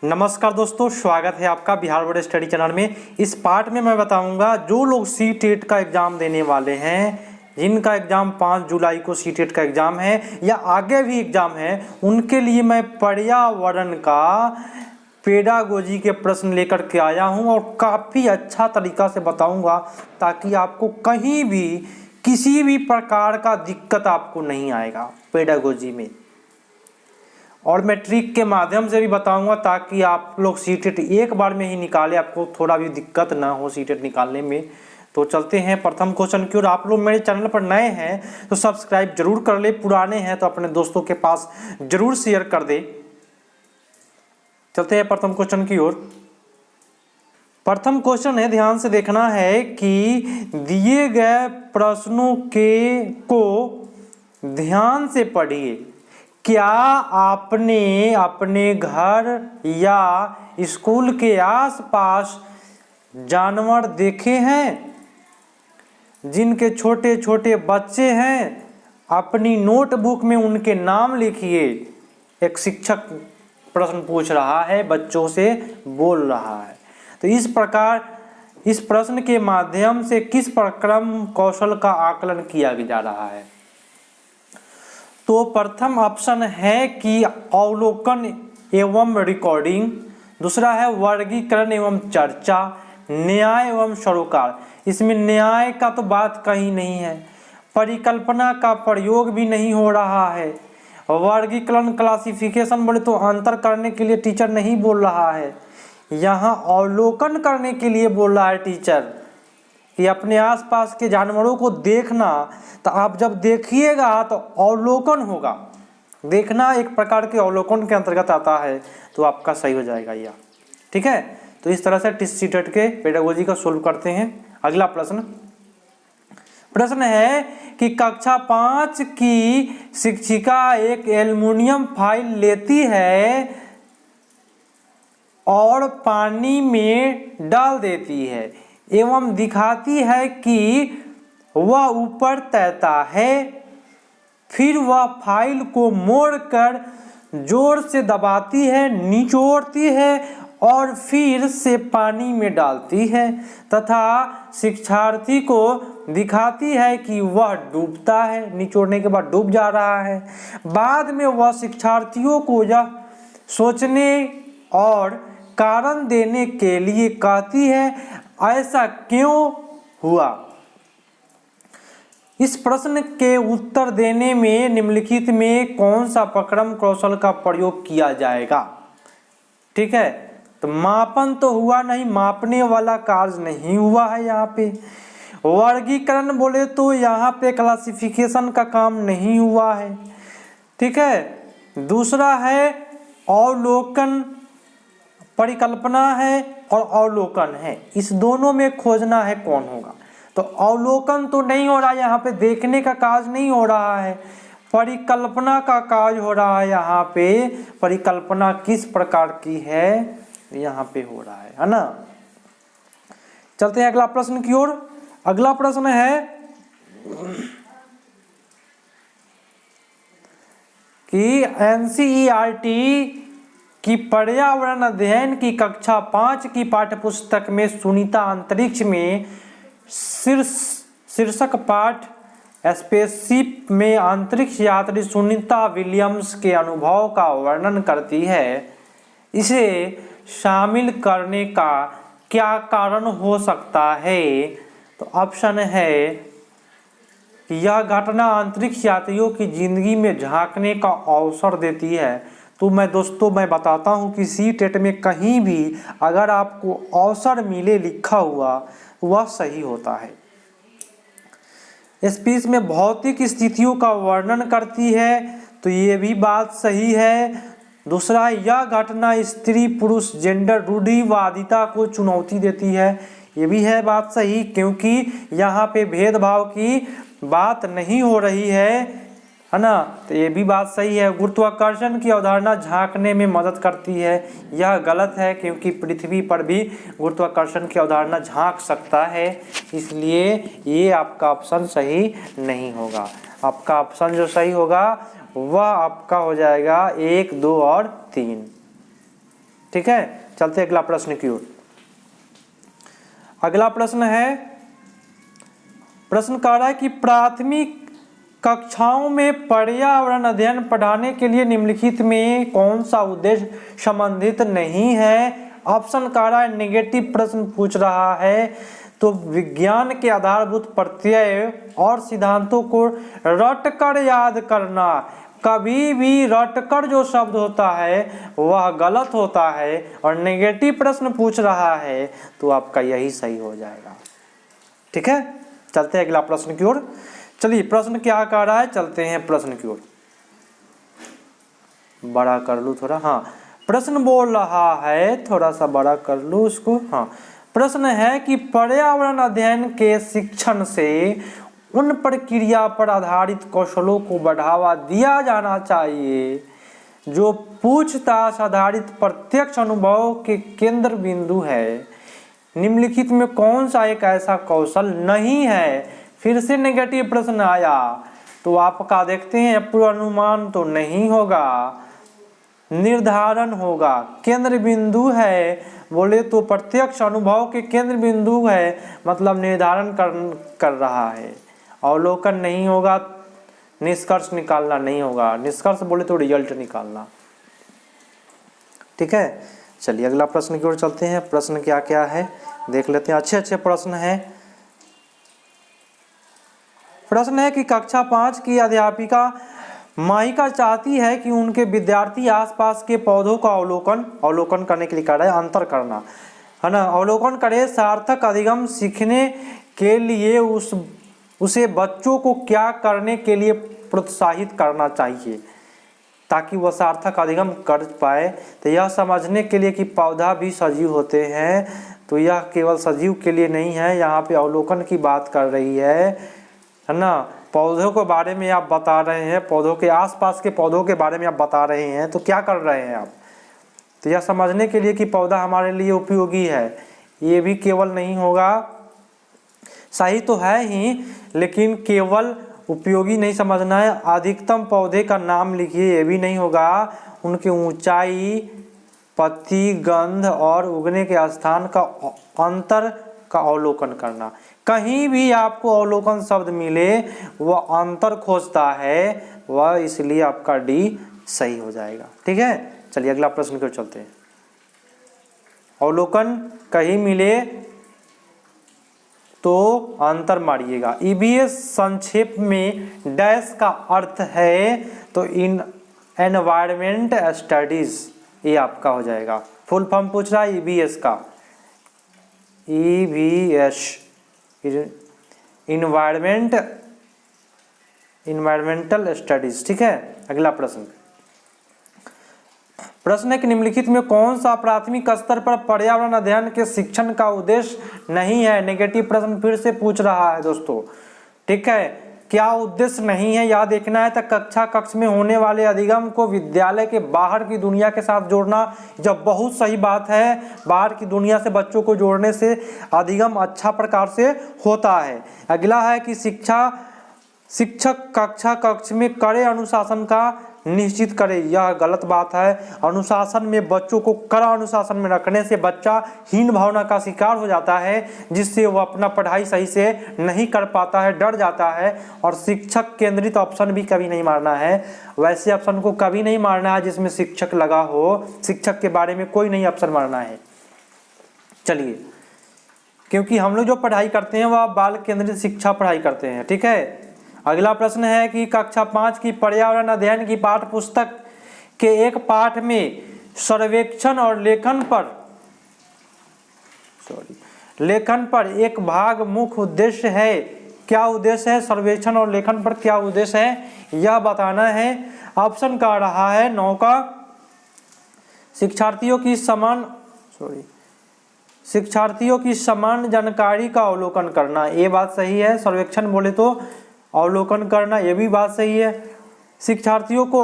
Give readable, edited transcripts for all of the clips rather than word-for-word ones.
नमस्कार दोस्तों, स्वागत है आपका बिहार बोर्ड स्टडी चैनल में। इस पार्ट में मैं बताऊंगा जो लोग सी टेट का एग्ज़ाम देने वाले हैं, जिनका एग्ज़ाम 5 जुलाई को सी टेट का एग्ज़ाम है या आगे भी एग्ज़ाम है, उनके लिए मैं पर्यावरण का पेडागोजी के प्रश्न लेकर के आया हूं और काफ़ी अच्छा तरीका से बताऊंगा ताकि आपको कहीं भी किसी भी प्रकार का दिक्कत आपको नहीं आएगा पेडागोजी में। और मैं ट्रिक के माध्यम से भी बताऊंगा ताकि आप लोग सीटेट एक बार में ही निकाले, आपको थोड़ा भी दिक्कत ना हो सीटेट निकालने में। तो चलते हैं प्रथम क्वेश्चन की ओर। आप लोग मेरे चैनल पर नए हैं तो सब्सक्राइब जरूर कर ले, पुराने हैं तो अपने दोस्तों के पास जरूर शेयर कर दे। चलते हैं प्रथम क्वेश्चन की ओर। प्रथम क्वेश्चन है, ध्यान से देखना है कि दिए गए प्रश्नों को ध्यान से पढ़िए। क्या आपने अपने घर या स्कूल के आसपास जानवर देखे हैं जिनके छोटे छोटे बच्चे हैं? अपनी नोटबुक में उनके नाम लिखिए। एक शिक्षक प्रश्न पूछ रहा है, बच्चों से बोल रहा है। तो इस प्रकार इस प्रश्न के माध्यम से किस प्रक्रम कौशल का आकलन किया जा रहा है? तो प्रथम ऑप्शन है कि अवलोकन एवं रिकॉर्डिंग, दूसरा है वर्गीकरण एवं चर्चा, न्याय एवं सरोकार। इसमें न्याय का तो बात कहीं नहीं है, परिकल्पना का प्रयोग भी नहीं हो रहा है, वर्गीकरण क्लासिफिकेशन बोले तो अंतर करने के लिए टीचर नहीं बोल रहा है, यहाँ अवलोकन करने के लिए बोल रहा है टीचर कि अपने आसपास के जानवरों को देखना। तो आप जब देखिएगा तो अवलोकन होगा, देखना एक प्रकार के अवलोकन के अंतर्गत आता है, तो आपका सही हो जाएगा यह। ठीक है, तो इस तरह से सीटेट के पेडागोजी का सोल्व करते हैं। अगला प्रश्न है कि कक्षा 5 की शिक्षिका एक एल्युमिनियम फाइल लेती है और पानी में डाल देती है एवं दिखाती है कि वह ऊपर तैरता है। फिर वह फाइल को मोड़कर जोर से दबाती है, निचोड़ती है और फिर से पानी में डालती है तथा शिक्षार्थी को दिखाती है कि वह डूबता है, निचोड़ने के बाद डूब जा रहा है। बाद में वह शिक्षार्थियों को यह सोचने और कारण देने के लिए कहती है, ऐसा क्यों हुआ? इस प्रश्न के उत्तर देने में निम्नलिखित में कौन सा प्रक्रम कौशल का प्रयोग किया जाएगा? ठीक है, तो मापन तो हुआ नहीं, मापने वाला कार्य नहीं हुआ है यहाँ पे। वर्गीकरण बोले तो यहाँ पे क्लासिफिकेशन का काम नहीं हुआ है। ठीक है, दूसरा है अवलोकन, परिकल्पना है और अवलोकन है, इस दोनों में खोजना है कौन होगा। तो अवलोकन तो नहीं हो रहा है यहाँ पे, देखने का कार्य नहीं हो रहा है, परिकल्पना का कार्य हो रहा है यहाँ पे। परिकल्पना किस प्रकार की है यहाँ पे हो रहा है ना। चलते हैं अगला प्रश्न की ओर। अगला प्रश्न है कि एनसीईआरटी कि पर्यावरण अध्ययन की कक्षा 5 की पाठ्यपुस्तक में सुनीता अंतरिक्ष में शीर्षक पाठ स्पेसशिप में अंतरिक्ष यात्री सुनीता विलियम्स के अनुभव का वर्णन करती है। इसे शामिल करने का क्या कारण हो सकता है? तो ऑप्शन है कि यह घटना अंतरिक्ष यात्रियों की जिंदगी में झांकने का अवसर देती है। तो मैं बताता हूं कि सी टेट में कहीं भी अगर आपको अवसर मिले लिखा हुआ वह सही होता है। स्पीच में भौतिक स्थितियों का वर्णन करती है, तो ये भी बात सही है। दूसरा, यह घटना स्त्री पुरुष जेंडर रूढ़िवादिता को चुनौती देती है, ये भी है बात सही, क्योंकि यहाँ पे भेदभाव की बात नहीं हो रही है ना। तो ये भी बात सही है। गुरुत्वाकर्षण की अवधारणा झांकने में मदद करती है, यह गलत है क्योंकि पृथ्वी पर भी गुरुत्वाकर्षण की अवधारणा झांक सकता है, इसलिए ये आपका ऑप्शन सही नहीं होगा। आपका ऑप्शन जो सही होगा वह आपका हो जाएगा 1, 2 और 3। ठीक है, चलते अगला प्रश्न की ओर। अगला प्रश्न है, प्रश्न कह रहा है कि प्राथमिक कक्षाओं में पर्यावरण अध्ययन पढ़ाने के लिए निम्नलिखित में कौन सा उद्देश्य संबंधित नहीं है। ऑप्शन कह रहा है नेगेटिव प्रश्न पूछ रहा है, तो विज्ञान के आधारभूत प्रत्यय और सिद्धांतों को रटकर याद करना। कभी भी रटकर जो शब्द होता है वह गलत होता है, और नेगेटिव प्रश्न पूछ रहा है तो आपका यही सही हो जाएगा। ठीक है, चलते हैं अगला प्रश्न की ओर। चलिए प्रश्न क्या कह रहा है, चलते हैं प्रश्न की ओर। बड़ा कर लूँ थोड़ा, हाँ प्रश्न बोल रहा है, थोड़ा सा बड़ा कर लूँ उसको। हाँ प्रश्न है कि पर्यावरण अध्ययन के शिक्षण से उन प्रक्रिया पर आधारित कौशलों को बढ़ावा दिया जाना चाहिए जो पूछताछ आधारित प्रत्यक्ष अनुभव के केंद्र बिंदु है। निम्नलिखित में कौन सा एक ऐसा कौशल नहीं है। फिर से नेगेटिव प्रश्न आया, तो आपका देखते हैं पूर्वानुमान तो नहीं होगा, निर्धारण होगा। केंद्र बिंदु है बोले तो प्रत्यक्ष अनुभव के केंद्र बिंदु है, मतलब निर्धारण कर रहा है। अवलोकन नहीं होगा, निष्कर्ष निकालना नहीं होगा। निष्कर्ष बोले तो रिजल्ट निकालना। ठीक है, चलिए अगला प्रश्न की ओर चलते हैं। प्रश्न क्या क्या है देख लेते हैं, अच्छे अच्छे प्रश्न हैं। प्रश्न है कि कक्षा 5 की अध्यापिका माहिका चाहती है कि उनके विद्यार्थी आसपास के पौधों का अवलोकन करने के लिए कह रहा है, अंतर करना है ना, अवलोकन करे। सार्थक अधिगम सीखने के लिए उसे बच्चों को क्या करने के लिए प्रोत्साहित करना चाहिए ताकि वह सार्थक अधिगम कर पाए। तो यह समझने के लिए कि पौधा भी सजीव होते हैं, तो यह केवल सजीव के लिए नहीं है, यहाँ पे अवलोकन की बात कर रही है ना। पौधों के बारे में आप बता रहे हैं, पौधों के आसपास के पौधों के बारे में आप बता रहे हैं, तो क्या कर रहे हैं आप। तो यह समझने के लिए कि पौधा हमारे लिए उपयोगी है, ये भी केवल नहीं होगा, सही तो है ही, लेकिन केवल उपयोगी नहीं समझना है। अधिकतम पौधे का नाम लिखिए, ये भी नहीं होगा। उनकी ऊंचाई, पत्ती, गंध और उगने के स्थान का अंतर का अवलोकन करना। कहीं भी आपको अवलोकन शब्द मिले वह अंतर खोजता है, वह इसलिए आपका डी सही हो जाएगा। ठीक है, चलिए अगला प्रश्न की ओर चलते हैं। अवलोकन कहीं मिले तो अंतर मारिएगा। ईबीएस संक्षेप में डैश का अर्थ है, तो इन एनवायरमेंट स्टडीज, ये आपका हो जाएगा। फुल फॉर्म पूछ रहा है ईबीएस का, ईबीएस इन्वायरमेंटल स्टडीज। ठीक है, अगला प्रश्न है कि निम्नलिखित में कौन सा प्राथमिक स्तर पर पर्यावरण अध्ययन के शिक्षण का उद्देश्य नहीं है। नेगेटिव प्रश्न फिर से पूछ रहा है दोस्तों। ठीक है, क्या उद्देश्य नहीं है यह देखना है। तो कक्ष में होने वाले अधिगम को विद्यालय के बाहर की दुनिया के साथ जोड़ना, जब बहुत सही बात है। बाहर की दुनिया से बच्चों को जोड़ने से अधिगम अच्छा प्रकार से होता है। अगला है कि शिक्षक कक्ष में कड़े अनुशासन का निश्चित करे, यह गलत बात है। अनुशासन में बच्चों को कड़ा अनुशासन में रखने से बच्चा हीन भावना का शिकार हो जाता है, जिससे वह अपना पढ़ाई सही से नहीं कर पाता है, डर जाता है। और शिक्षक केंद्रित ऑप्शन भी कभी नहीं मारना है, वैसे ऑप्शन को कभी नहीं मारना है जिसमें शिक्षक लगा हो। शिक्षक के बारे में कोई नहीं ऑप्शन मारना है। चलिए, क्योंकि हम लोग जो पढ़ाई करते हैं वह बाल केंद्रित शिक्षा पढ़ाई करते हैं। ठीक है, अगला प्रश्न है कि कक्षा 5 की पर्यावरण अध्ययन की पाठ्य पुस्तक के एक पाठ में सर्वेक्षण और लेखन पर एक भाग मुख्य उद्देश्य है। क्या उद्देश्य है, सर्वेक्षण और लेखन पर क्या उद्देश्य है यह बताना है। ऑप्शन का रहा है 9 का शिक्षार्थियों की समान जानकारी का अवलोकन करना, ये बात सही है। सर्वेक्षण बोले तो अवलोकन करना, ये भी बात सही है। शिक्षार्थियों को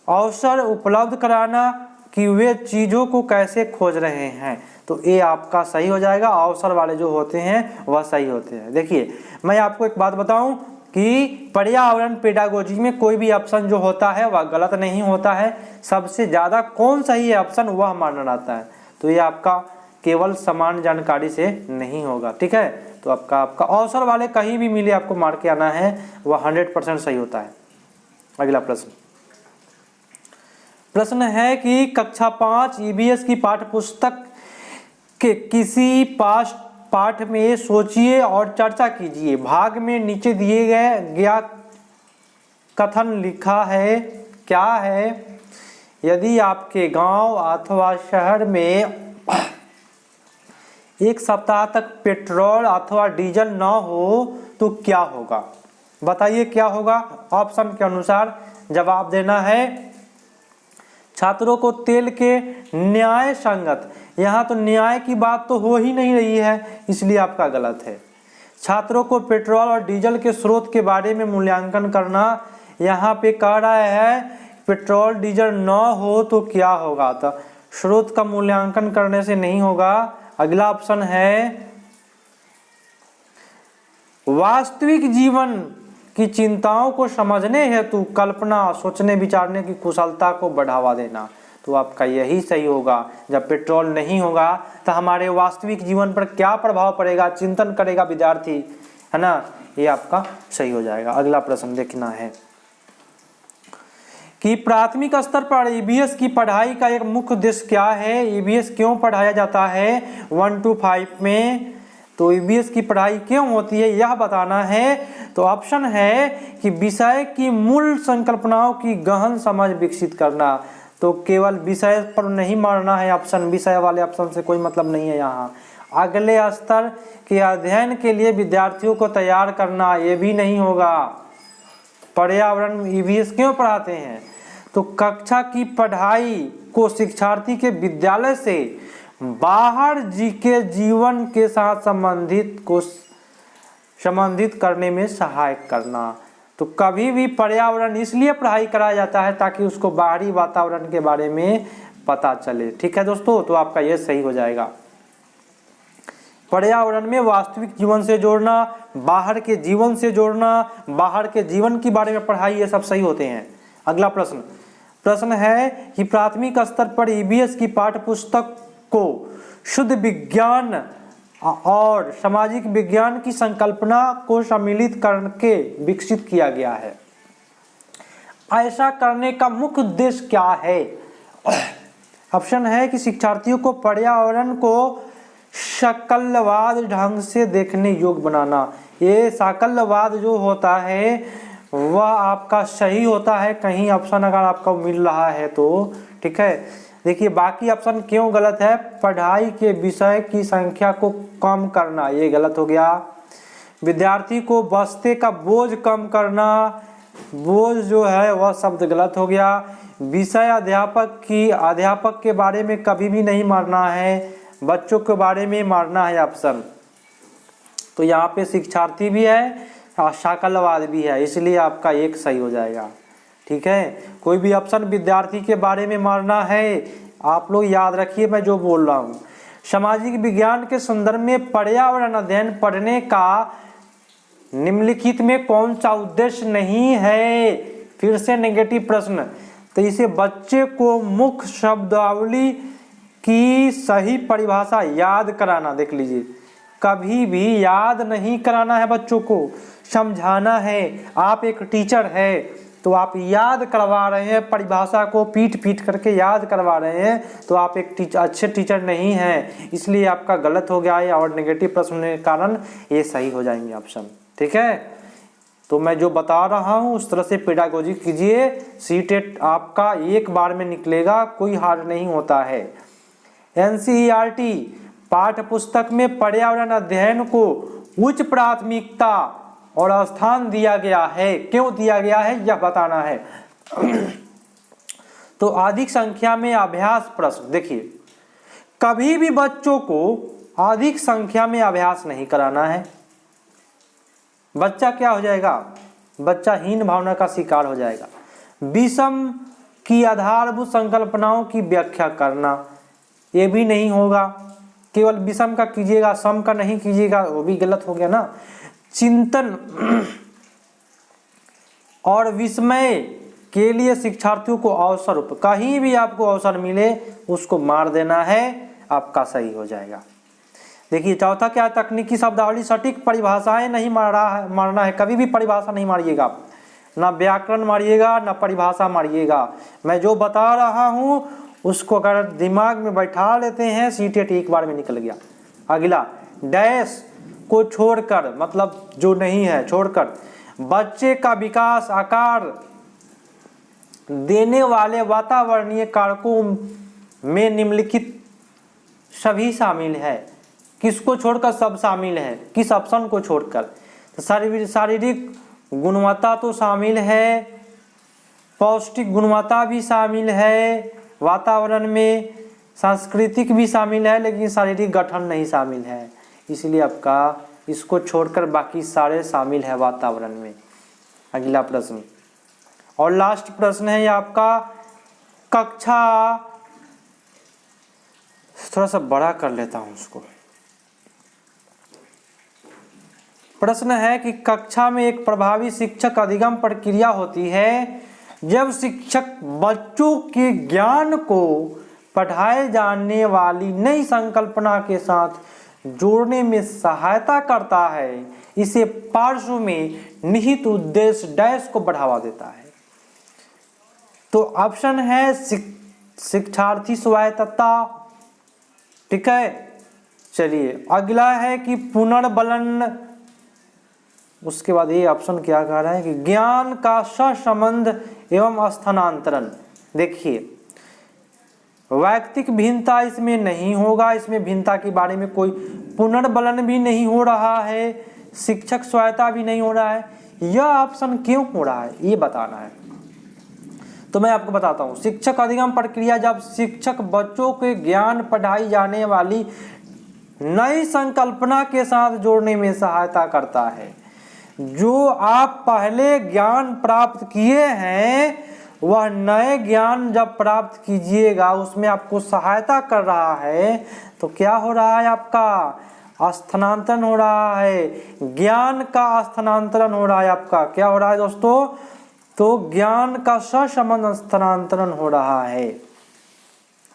अवसर उपलब्ध कराना कि वे चीज़ों को कैसे खोज रहे हैं, तो ये आपका सही हो जाएगा। अवसर वाले जो होते हैं वह सही होते हैं। देखिए, मैं आपको एक बात बताऊं, कि पर्यावरण पेडागोजी में कोई भी ऑप्शन जो होता है वह गलत नहीं होता है, सबसे ज़्यादा कौन सही है ऑप्शन वह माना जाता है। तो ये आपका केवल समान जानकारी से नहीं होगा, ठीक है। तो आपका अवसर वाले कहीं भी मिले आपको मार के आना है, वह 100% सही होता है। अगला प्रश्न है कि कक्षा 5 ईवीएस की पाठ्य पुस्तक के किसी पाठ में सोचिए और चर्चा कीजिए। भाग में नीचे दिए गया कथन लिखा है क्या है? यदि आपके गांव अथवा शहर में एक सप्ताह तक पेट्रोल अथवा डीजल न हो तो क्या होगा? बताइए क्या होगा। ऑप्शन के अनुसार जवाब देना है। छात्रों को तेल के न्याय संगत, यहाँ तो न्याय की बात तो हो ही नहीं रही है, इसलिए आपका गलत है। छात्रों को पेट्रोल और डीजल के स्रोत के बारे में मूल्यांकन करना, यहाँ पे कह रहा है पेट्रोल डीजल न हो तो क्या होगा, तो स्रोत का मूल्यांकन करने से नहीं होगा। अगला ऑप्शन है वास्तविक जीवन की चिंताओं को समझने हेतु कल्पना, सोचने विचारने की कुशलता को बढ़ावा देना, तो आपका यही सही होगा। जब पेट्रोल नहीं होगा तो हमारे वास्तविक जीवन पर क्या प्रभाव पड़ेगा, चिंतन करेगा विद्यार्थी, है ना, ये आपका सही हो जाएगा। अगला प्रश्न देखना है कि प्राथमिक स्तर पर ईवीएस की पढ़ाई का एक मुख्य उद्देश्य क्या है? ईवीएस क्यों पढ़ाया जाता है 1 to 5 में? तो ईवीएस की पढ़ाई क्यों होती है यह बताना है। तो ऑप्शन है कि विषय की मूल संकल्पनाओं की गहन समझ विकसित करना। तो केवल विषय पर नहीं मारना है ऑप्शन, विषय वाले ऑप्शन से कोई मतलब नहीं है यहाँ। अगले स्तर के अध्ययन के लिए विद्यार्थियों को तैयार करना, ये भी नहीं होगा। पर्यावरण ईवीएस क्यों पढ़ाते हैं? तो कक्षा की पढ़ाई को शिक्षार्थी के विद्यालय से बाहर के जीवन के साथ संबंधित करने में सहायक करना। तो कभी भी पर्यावरण इसलिए पढ़ाई कराया जाता है ताकि उसको बाहरी वातावरण के बारे में पता चले, ठीक है दोस्तों। तो आपका ये सही हो जाएगा। पर्यावरण में वास्तविक जीवन से जोड़ना, बाहर के जीवन से जोड़ना, बाहर के जीवन के बारे में पढ़ाई, ये सब सही होते हैं। अगला प्रश्न है कि प्राथमिक स्तर पर ईवीएस की पाठ्य पुस्तक को शुद्ध विज्ञान और सामाजिक विज्ञान की संकल्पना को सम्मिलित करके विकसित किया गया है। ऐसा करने का मुख्य उद्देश्य क्या है? ऑप्शन है कि शिक्षार्थियों को पर्यावरण को शकलवाद ढंग से देखने योग्य बनाना। ये शकलवाद जो होता है वह आपका सही होता है, कहीं ऑप्शन अगर आपको मिल रहा है तो, ठीक है। देखिए बाकी ऑप्शन क्यों गलत है। पढ़ाई के विषय की संख्या को कम करना, ये गलत हो गया। विद्यार्थी को बस्ते का बोझ कम करना, बोझ जो है वह शब्द गलत हो गया। विषय अध्यापक के बारे में कभी भी नहीं मारना है, बच्चों के बारे में मारना है ऑप्शन। तो यहाँ पे शिक्षार्थी भी है और शकलवाद भी है, इसलिए आपका एक सही हो जाएगा, ठीक है। कोई भी ऑप्शन विद्यार्थी के बारे में मारना है, आप लोग याद रखिए मैं जो बोल रहा हूँ। सामाजिक विज्ञान के संदर्भ में पर्यावरण अध्ययन पढ़ने का निम्नलिखित में कौन सा उद्देश्य नहीं है? फिर से नेगेटिव प्रश्न। तो इसे बच्चे को मुख्य शब्दावली की सही परिभाषा याद कराना, देख लीजिए, कभी भी याद नहीं कराना है, बच्चों को समझाना है। आप एक टीचर है तो आप याद करवा रहे हैं, परिभाषा को पीट करके याद करवा रहे हैं, तो आप एक अच्छे टीचर नहीं हैं, इसलिए आपका गलत हो गया है। और नेगेटिव प्रश्न के कारण ये सही हो जाएंगे ऑप्शन, ठीक है। तो मैं जो बता रहा हूँ उस तरह से पेडागोजी कीजिए, सीटेट आपका एक बार में निकलेगा, कोई हार नहीं होता है। एनसीईआरटी पाठ्य पुस्तक में पर्यावरण अध्ययन को उच्च प्राथमिकता और स्थान दिया गया है, क्यों दिया गया है यह बताना है। तो अधिक संख्या में अभ्यास प्रश्न, देखिए कभी भी बच्चों को अधिक संख्या में अभ्यास नहीं कराना है। बच्चा क्या हो जाएगा? बच्चा हीन भावना का शिकार हो जाएगा। विषम की आधारभूत संकल्पनाओं की व्याख्या करना, ये भी नहीं होगा। केवल विषम का कीजिएगा, सम का नहीं कीजिएगा, वो भी गलत हो गया ना। चिंतन और विस्मय के लिए शिक्षार्थियों को अवसर, कहीं भी आपको अवसर मिले उसको मार देना है, आपका सही हो जाएगा। देखिए चौथा क्या है, तकनीकी शब्दावली सटीक परिभाषाएं नहीं मारना है, कभी भी परिभाषा नहीं मारिएगा आप, ना व्याकरण मारिएगा ना परिभाषा मारिएगा। मैं जो बता रहा हूं उसको अगर दिमाग में बैठा लेते हैं सीटेट एक बार में निकल गया। अगला, डैश को छोड़कर, मतलब जो नहीं है छोड़कर, बच्चे का विकास आकार देने वाले वातावरणीय कारकों में निम्नलिखित सभी शामिल है। किसको छोड़कर? सब शामिल है। किस ऑप्शन को छोड़कर? तो शारीरिक गुणवत्ता तो शामिल है, पौष्टिक गुणवत्ता भी शामिल है, वातावरण में सांस्कृतिक भी शामिल है, लेकिन शारीरिक गठन नहीं शामिल है। इसलिए आपका इसको छोड़कर बाकी सारे शामिल है वातावरण में। अगला प्रश्न और लास्ट प्रश्न है आपका, कक्षा, थोड़ा सा बड़ा कर लेता हूं उसको। प्रश्न है कि कक्षा में एक प्रभावी शिक्षक अधिगम प्रक्रिया होती है जब शिक्षक बच्चों के ज्ञान को पढ़ाए जाने वाली नई संकल्पना के साथ जोड़ने में सहायता करता है। इसे पार्श्व में निहित उद्देश्य डैश को बढ़ावा देता है। तो ऑप्शन है शिक्षार्थी स्वायत्तता, ठीक है। चलिए अगला है कि पुनर्बलन, उसके बाद ये ऑप्शन क्या कह रहा है कि ज्ञान का सहसंबंध एवं स्थानांतरण। देखिए वैयक्तिक भिन्नता इसमें नहीं होगा, इसमें भिन्नता के बारे में कोई पुनर्बलन भी नहीं हो रहा है, शिक्षक स्वायत्ता भी नहीं हो रहा है। यह ऑप्शन क्यों हो रहा है ये बताना है। तो मैं आपको बताता हूँ। शिक्षक अधिगम प्रक्रिया जब शिक्षक बच्चों के ज्ञान पढ़ाई जाने वाली नई संकल्पना के साथ जोड़ने में सहायता करता है। जो आप पहले ज्ञान प्राप्त किए हैं वह नए ज्ञान जब प्राप्त कीजिएगा उसमें आपको सहायता कर रहा है, तो क्या हो रहा है? आपका स्थानांतरण हो रहा है, ज्ञान का स्थानांतरण हो रहा है। आपका क्या हो रहा है दोस्तों? तो ज्ञान का सहसंबंध स्थानांतरण हो रहा है,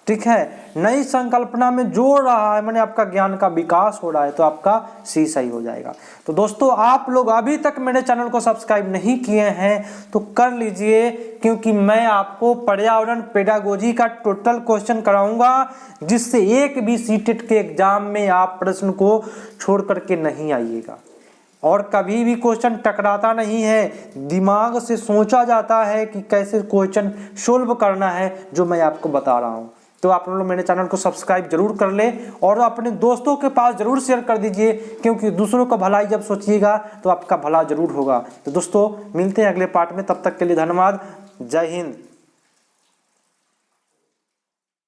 ठीक है। नई संकल्पना में जोड़ रहा है, माने आपका ज्ञान का विकास हो रहा है, तो आपका सी सही हो जाएगा। तो दोस्तों आप लोग अभी तक मेरे चैनल को सब्सक्राइब नहीं किए हैं तो कर लीजिए, क्योंकि मैं आपको पर्यावरण पेडागोजी का टोटल क्वेश्चन कराऊंगा, जिससे एक भी सीटेट के एग्जाम में आप प्रश्न को छोड़ करके नहीं आइएगा। और कभी भी क्वेश्चन टकराता नहीं है, दिमाग से सोचा जाता है कि कैसे क्वेश्चन सोल्व करना है, जो मैं आपको बता रहा हूँ। तो आप लोग मेरे चैनल को सब्सक्राइब जरूर कर ले और अपने दोस्तों के पास जरूर शेयर कर दीजिए, क्योंकि दूसरों का भलाई जब सोचिएगा तो आपका भला जरूर होगा। तो दोस्तों मिलते हैं अगले पार्ट में, तब तक के लिए धन्यवाद। जय हिंद।